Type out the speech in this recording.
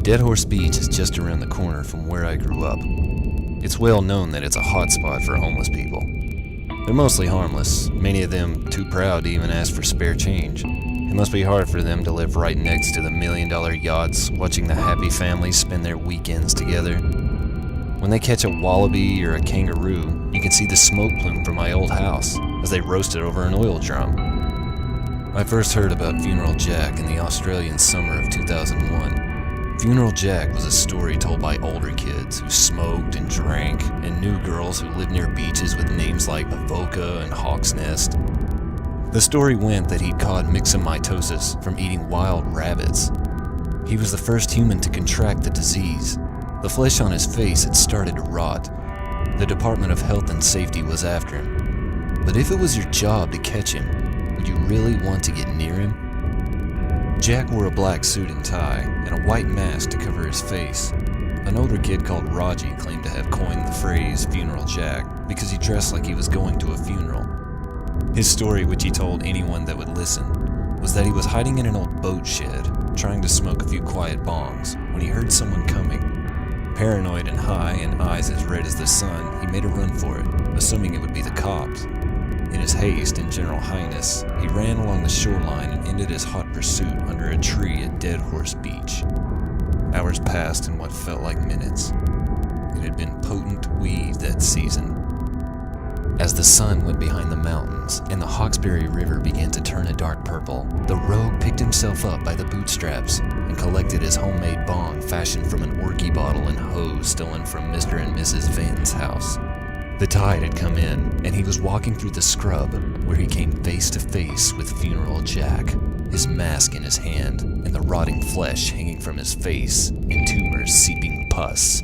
Dead Horse Beach is just around the corner from where I grew up. It's well known that it's a hot spot for homeless people. They're mostly harmless, many of them too proud to even ask for spare change. It must be hard for them to live right next to the million-dollar yachts, watching the happy families spend their weekends together. When they catch a wallaby or a kangaroo, you can see the smoke plume from my old house as they roast it over an oil drum. I first heard about Funeral Jack in the Australian summer of 2001. Funeral Jack was a story told by older kids who smoked and drank and knew girls who lived near beaches with names like Avoca and Hawk's Nest. The story went that he'd caught myxomatosis from eating wild rabbits. He was the first human to contract the disease. The flesh on his face had started to rot. The Department of Health and Safety was after him. But if it was your job to catch him, would you really want to get near him? Jack wore a black suit and tie, and a white mask to cover his face. An older kid called Raji claimed to have coined the phrase Funeral Jack because he dressed like he was going to a funeral. His story, which he told anyone that would listen, was that he was hiding in an old boat shed, trying to smoke a few quiet bongs, when he heard someone coming. Paranoid and high and eyes as red as the sun, he made a run for it, assuming it would be the cops. In his haste and general highness, he ran along the shoreline and ended his hot pursuit under a tree at Dead Horse Beach. Hours passed in what felt like minutes. It had been potent weed that season. As the sun went behind the mountains and the Hawkesbury River began to turn a dark purple, the rogue picked himself up by the bootstraps and collected his homemade bong fashioned from an orgy bottle and hose stolen from Mr. and Mrs. Van's house. The tide had come in, and he was walking through the scrub, where he came face to face with Funeral Jack, his mask in his hand, and the rotting flesh hanging from his face, and tumors seeping pus.